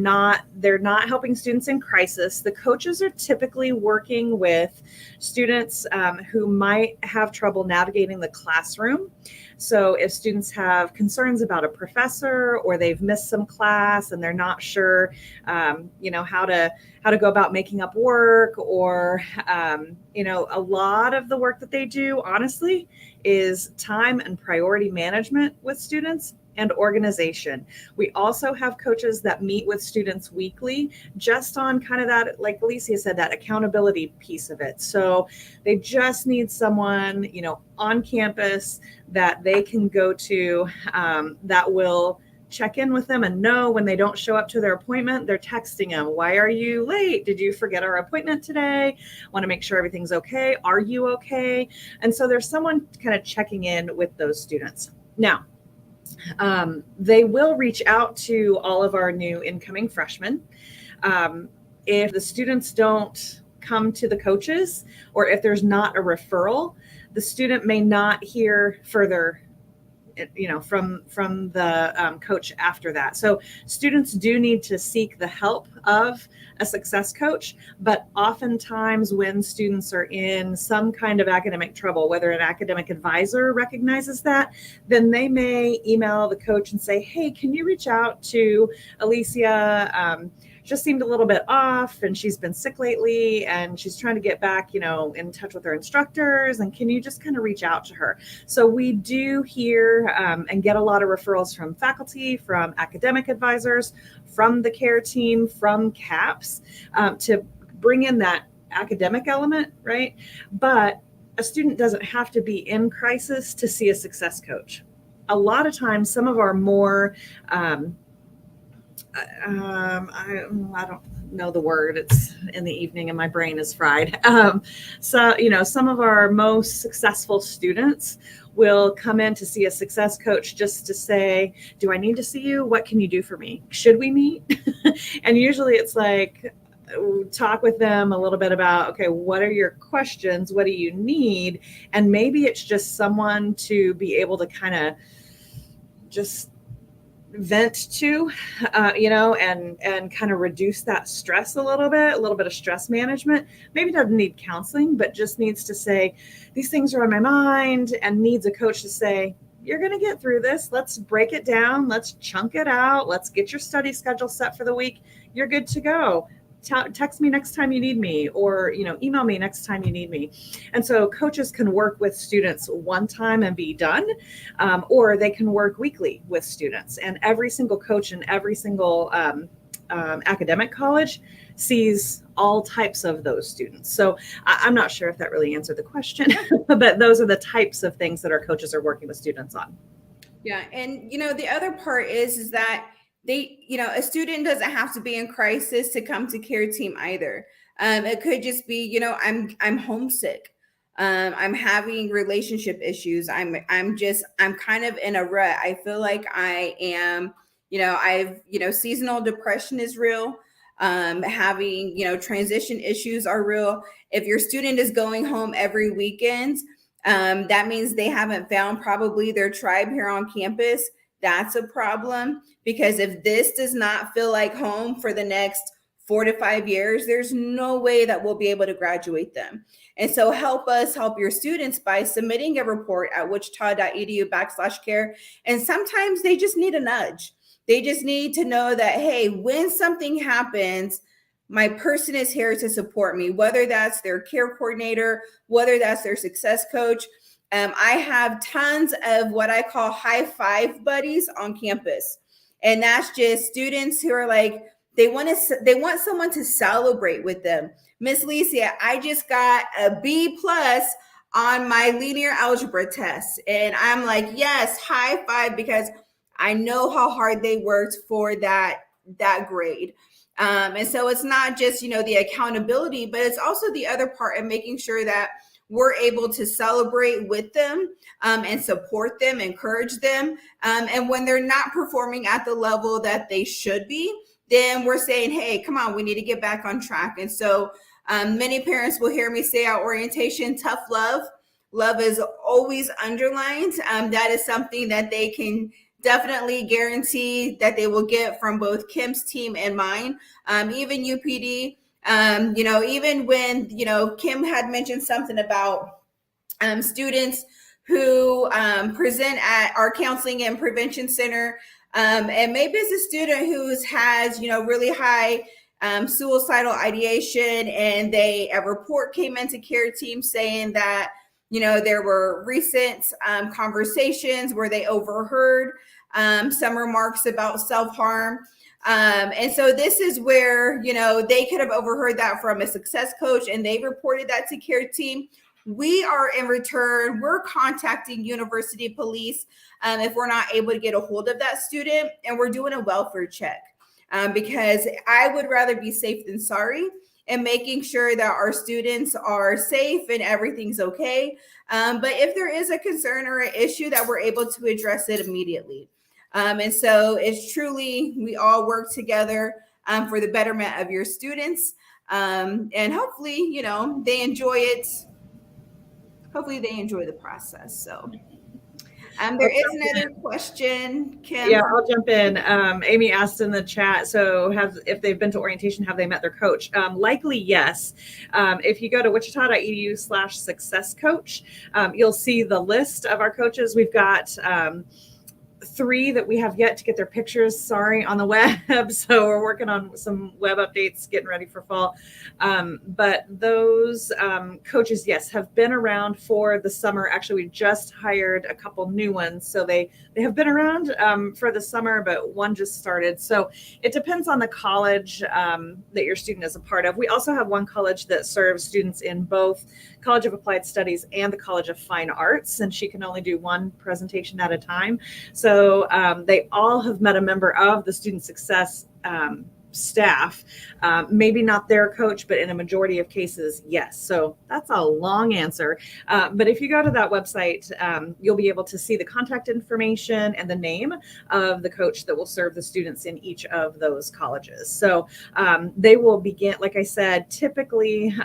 not helping students in crisis. The coaches are typically working with students who might have trouble navigating the classroom. So if students have concerns about a professor, or they've missed some class and they're not sure, how to go about making up work, or, a lot of the work that they do, honestly, is time and priority management with students and organization. We also have coaches that meet with students weekly, just on kind of that, like Alicia said, that accountability piece of it. So they just need someone, on campus that they can go to that will check in with them and know when they don't show up to their appointment. They're texting them, why are you late? Did you forget our appointment today? Want to make sure everything's okay. Are you okay? And so there's someone kind of checking in with those students. Now, they will reach out to all of our new incoming freshmen. If the students don't come to the coaches, or if there's not a referral, the student may not hear further from the coach after that. So students do need to seek the help of a success coach, but oftentimes when students are in some kind of academic trouble, whether an academic advisor recognizes that, then they may email the coach and say, hey, can you reach out to Alicia? Just seemed a little bit off, and she's been sick lately, and she's trying to get back, in touch with her instructors, and can you just kind of reach out to her? So we do hear and get a lot of referrals from faculty, from academic advisors, from the care team, from CAPS, to bring in that academic element, right? But a student doesn't have to be in crisis to see a success coach. A lot of times, some of our more I don't know the word. It's in the evening and my brain is fried. So, some of our most successful students will come in to see a success coach just to say, do I need to see you? What can you do for me? Should we meet? And usually it's like, talk with them a little bit about, okay, what are your questions? What do you need? And maybe it's just someone to be able to kind of just vent to, and kind of reduce that stress a little bit of stress management. Maybe doesn't need counseling, but just needs to say, these things are on my mind, and needs a coach to say, you're going to get through this. Let's break it down. Let's chunk it out. Let's get your study schedule set for the week. You're good to go. Text me next time you need me, or email me next time you need me. And so coaches can work with students one time and be done, or they can work weekly with students. And every single coach in every single academic college sees all types of those students. So I'm not sure if that really answered the question, but those are the types of things that our coaches are working with students on. Yeah. And, the other part is that a student doesn't have to be in crisis to come to care team either. It could just be, I'm homesick. I'm having relationship issues. I'm kind of in a rut. I feel like I am, seasonal depression is real. Having, transition issues are real. If your student is going home every weekend, that means they haven't found probably their tribe here on campus. That's a problem, because if this does not feel like home for the next 4 to 5 years, there's no way that we'll be able to graduate them. And so help us help your students by submitting a report at wichita.edu/care. And sometimes they just need a nudge. They just need to know that, hey, when something happens, my person is here to support me, whether that's their care coordinator, whether that's their success coach. I have tons of what I call high five buddies on campus. And that's just students who are like, they want someone to celebrate with them. Miss Licia, I just got a B+ on my linear algebra test. And I'm like, yes, high five, because I know how hard they worked for that grade. And so it's not just, the accountability, but it's also the other part of making sure that we're able to celebrate with them and support them, encourage them. And when they're not performing at the level that they should be, then we're saying, hey, come on, we need to get back on track. And so many parents will hear me say at orientation, tough love. Love is always underlined. That is something that they can definitely guarantee that they will get from both Kim's team and mine. Even UPD, even when, Kim had mentioned something about students who present at our counseling and prevention center. And maybe it's a student who has, really high suicidal ideation, and a report came into care team saying that, there were recent conversations where they overheard some remarks about self-harm. And so this is where, they could have overheard that from a success coach, and they reported that to care team. We are in return, we're contacting university police if we're not able to get a hold of that student, and we're doing a welfare check because I would rather be safe than sorry, and making sure that our students are safe and everything's okay. But if there is a concern or an issue, that we're able to address it immediately. And so it's truly, we all work together for the betterment of your students. And hopefully, they enjoy it. Hopefully they enjoy the process. So there is another question, Kim. Yeah, I'll jump in. Amy asked in the chat, so if they've been to orientation, have they met their coach? Likely, yes. If you go to wichita.edu/success coach, you'll see the list of our coaches. We've got 3 that we have yet to get their pictures, on the web. So we're working on some web updates, getting ready for fall. But those coaches, yes, have been around for the summer. Actually, we just hired a couple new ones. So they have been around for the summer, but one just started. So it depends on the college that your student is a part of. We also have one college that serves students in both College of Applied Studies and the College of Fine Arts, and she can only do one presentation at a time. So they all have met a member of the student success staff, maybe not their coach, but in a majority of cases, yes. So that's a long answer. But if you go to that website, you'll be able to see the contact information and the name of the coach that will serve the students in each of those colleges. So they will begin, like I said, typically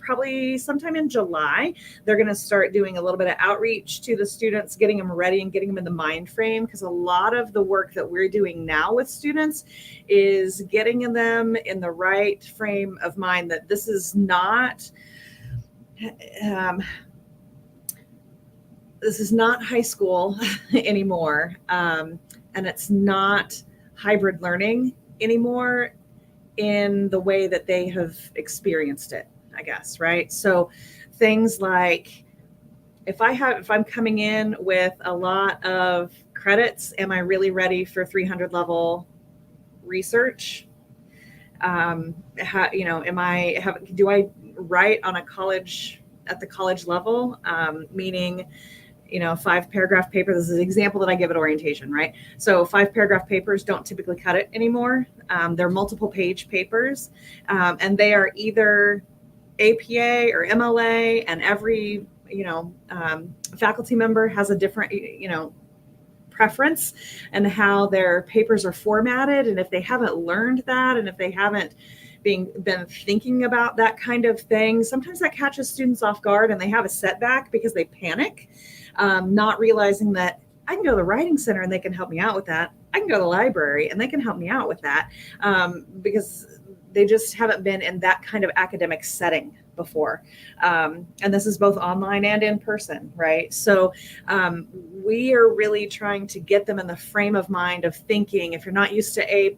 probably sometime in July, they're going to start doing a little bit of outreach to the students, getting them ready and getting them in the mind frame, because a lot of the work that we're doing now with students is getting them in the right frame of mind that this is not high school anymore, and it's not hybrid learning anymore in the way that they have experienced it, I guess, right? So things like, if I'm coming in with a lot of credits, am I really ready for 300 level research? Do I write on at the college level, meaning, 5-paragraph paper? This is an example that I give at orientation, right? So 5-paragraph papers don't typically cut it anymore. They're multiple page papers, and they are either APA or MLA, and every, faculty member has a different, preference and how their papers are formatted. And if they haven't learned that, and if they haven't been thinking about that kind of thing, sometimes that catches students off guard and they have a setback because they panic, not realizing that I can go to the writing center and they can help me out with that. I can go to the library and they can help me out with that, because they just haven't been in that kind of academic setting before. And this is both online and in person, right? So we are really trying to get them in the frame of mind of thinking, if you're not used to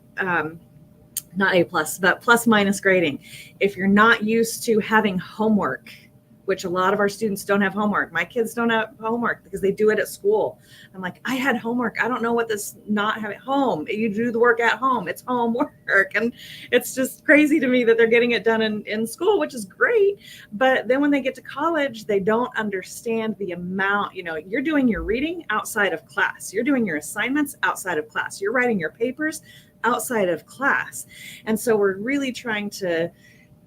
not A plus, but plus minus grading, if you're not used to having homework, which a lot of our students don't have homework. My kids don't have homework because they do it at school. I'm like, I had homework. I don't know what this not having home. You do the work at home. It's homework. And it's just crazy to me that they're getting it done in school, which is great. But then when they get to college, they don't understand the amount, you're doing your reading outside of class. You're doing your assignments outside of class. You're writing your papers outside of class. And so we're really trying to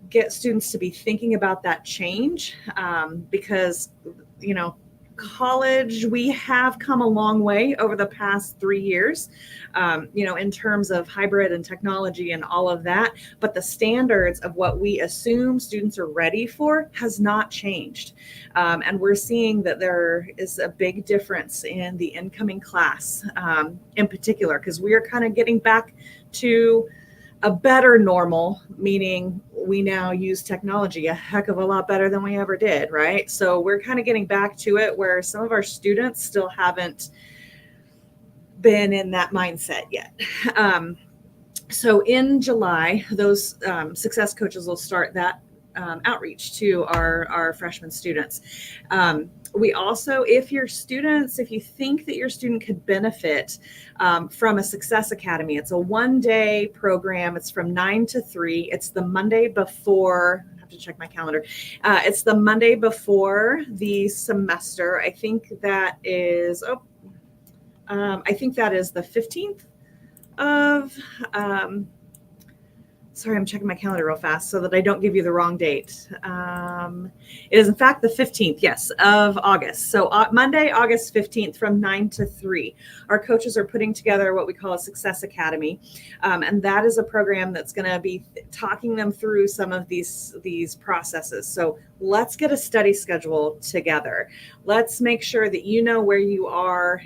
get students to be thinking about that change, because, college, we have come a long way over the past 3 years, in terms of hybrid and technology and all of that. But the standards of what we assume students are ready for has not changed. And we're seeing that there is a big difference in the incoming class, in particular, because we are kind of getting back to a better normal, meaning we now use technology a heck of a lot better than we ever did, right? So we're kind of getting back to it where some of our students still haven't been in that mindset yet. So in July, those success coaches will start that outreach to our freshman students. We also, if you think that your student could benefit from a Success Academy, it's a 1-day program. It's from 9 to 3. It's the Monday before, I have to check my calendar. It's the Monday before the semester. I think that is the 15th of, sorry, I'm checking my calendar real fast so that I don't give you the wrong date. It is, in fact, the 15th, yes, of August. So Monday, August 15th from 9 to 3. Our coaches are putting together what we call a Success Academy. And that is a program that's going to be talking them through some of these processes. So let's get a study schedule together. Let's make sure that you know where you are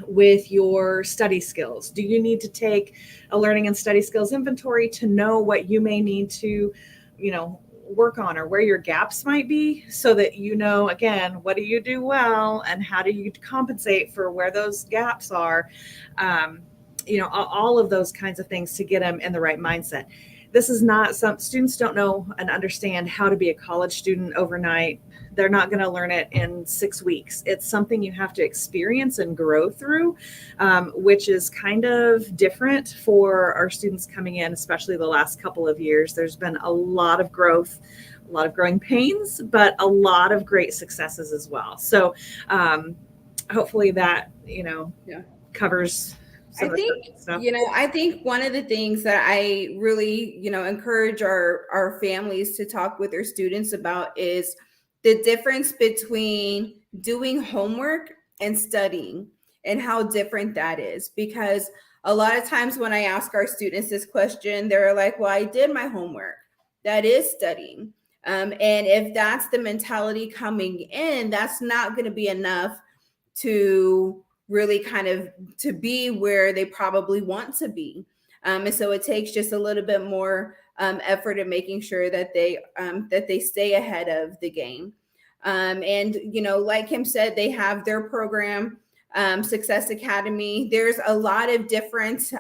with your study skills. Do you need to take a learning and study skills inventory to know what you may need to, work on, or where your gaps might be, so that again, what do you do well and how do you compensate for where those gaps are? All of those kinds of things to get them in the right mindset. This is not, some students don't know and understand how to be a college student overnight. They're not going to learn it in 6 weeks. It's something you have to experience and grow through, which is kind of different for our students coming in, especially the last couple of years. There's been a lot of growth, a lot of growing pains, but a lot of great successes as well. So hopefully that, covers some I of the think, stuff. I think one of the things that I really, encourage our families to talk with their students about is the difference between doing homework and studying and how different that is. Because a lot of times when I ask our students this question, they're like, well, I did my homework. That is studying. And if that's the mentality coming in, that's not going to be enough to really kind of to be where they probably want to be. And so it takes just a little bit more effort in making sure that they stay ahead of the game. And like Kim said, they have their program, Success Academy. There's a lot of different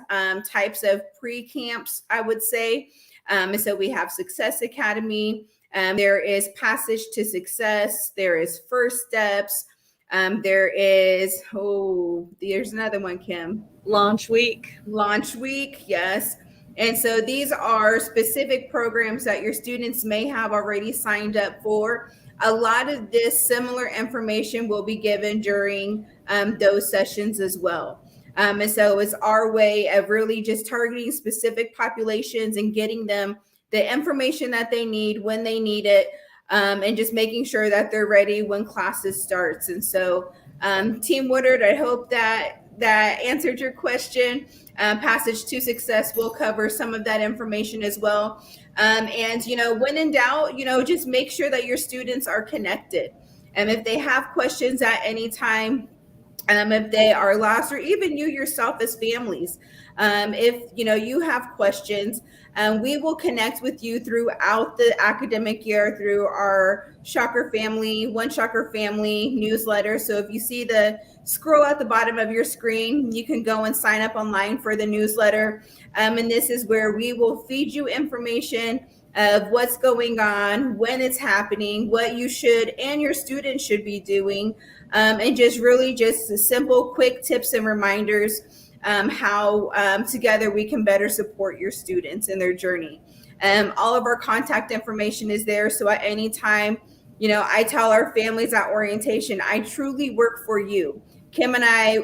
types of pre-camps, I would say. And so we have Success Academy. There is Passage to Success. There is First Steps. There's another one, Kim. Launch Week. Launch Week, yes. And so these are specific programs that your students may have already signed up for. A lot of this similar information will be given during those sessions as well. And so it's our way of really just targeting specific populations and getting them the information that they need when they need it, and just making sure that they're ready when classes starts. And so, Team Woodard, I hope that answered your question. Passage to Success will cover some of that information as well. And when in doubt, just make sure that your students are connected. And if they have questions at any time, if they are lost, or even you yourself as families, if you have questions, we will connect with you throughout the academic year through our One Shocker Family newsletter. So if you see the scroll at the bottom of your screen, you can go and sign up online for the newsletter. And this is where we will feed you information of what's going on, when it's happening, what you should and your students should be doing, and just really just simple, quick tips and reminders how together we can better support your students in their journey. All of our contact information is there. So at any time, I tell our families at orientation, I truly work for you. Kim and I,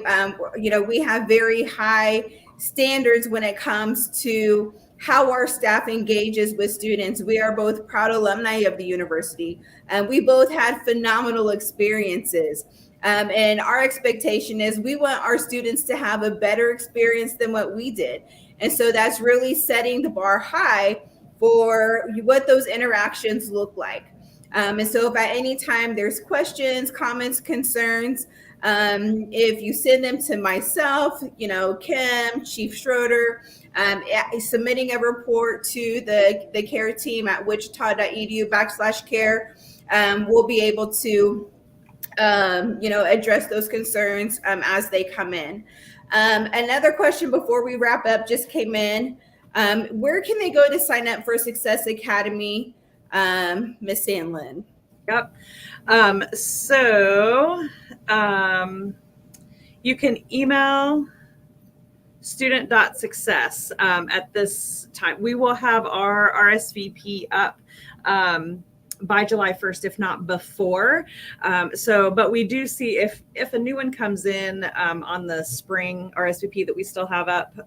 we have very high standards when it comes to how our staff engages with students. We are both proud alumni of the university, and we both had phenomenal experiences. And our expectation is we want our students to have a better experience than what we did. And so that's really setting the bar high for what those interactions look like. And so if at any time there's questions, comments, concerns, if you send them to myself, Kim, Chief Schroeder, submitting a report to the care team at wichita.edu/care, we'll be able to address those concerns as they come in. Another question before we wrap up just came in. Where can they go to sign up for Success Academy, Miss Sandlin? Yep. You can email student.success at this time. We will have our RSVP up by July 1st, if not before. But we do see if a new one comes in on the spring RSVP that we still have up,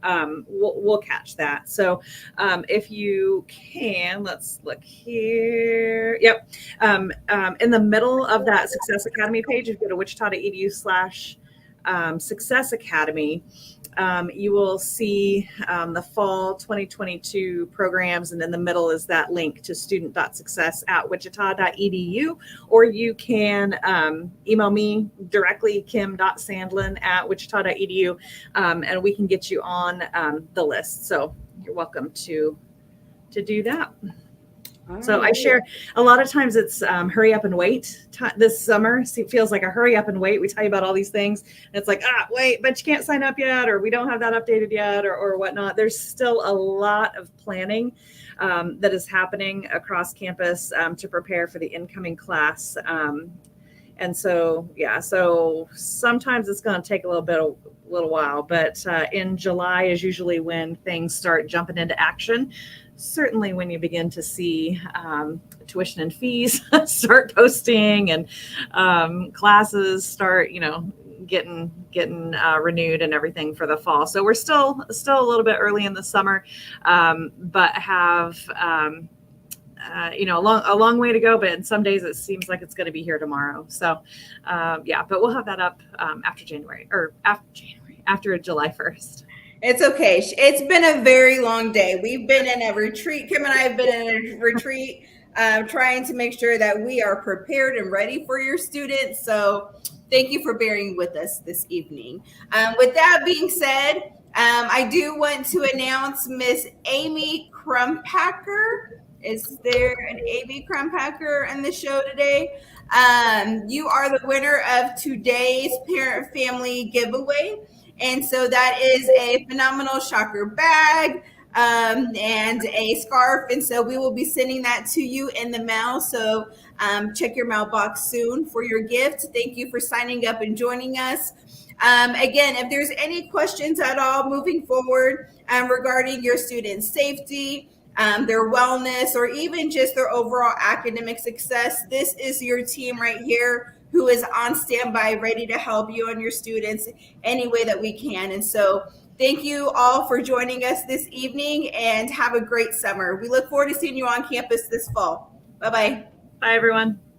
we'll catch that. So if you can, let's look here. Yep. In the middle of that Success Academy page, if you go to wichita.edu/Success Academy, you will see the fall 2022 programs, and in the middle is that link to student.success@wichita.edu, or you can email me directly, kim.sandlin@wichita.edu, and we can get you on the list. So you're welcome to do that. So I share a lot of times it's hurry up and wait this summer. It feels like a hurry up and wait. We tell you about all these things and it's like, wait, but you can't sign up yet, or we don't have that updated yet, or whatnot. There's still a lot of planning that is happening across campus to prepare for the incoming class. And so, so sometimes it's going to take a little while, but in July is usually when things start jumping into action. Certainly when you begin to see tuition and fees start posting and classes start, getting renewed and everything for the fall. So we're still a little bit early in the summer, but have a long way to go. But in some days it seems like it's going to be here tomorrow. So but we'll have that up after July 1st. It's okay. It's been a very long day. We've been in a retreat. Kim and I have been in a retreat, trying to make sure that we are prepared and ready for your students. So thank you for bearing with us this evening. With that being said, I do want to announce Miss Amy Crumpacker. Is there an Amy Crumpacker in the show today? You are the winner of today's Parent Family giveaway. And so that is a phenomenal shocker bag and a scarf. And so we will be sending that to you in the mail. So check your mailbox soon for your gift. Thank you for signing up and joining us. Again, if there's any questions at all moving forward regarding your student safety, their wellness, or even just their overall academic success, this is your team right here who is on standby, ready to help you and your students any way that we can. And so thank you all for joining us this evening, and have a great summer. We look forward to seeing you on campus this fall. Bye-bye. Bye, everyone.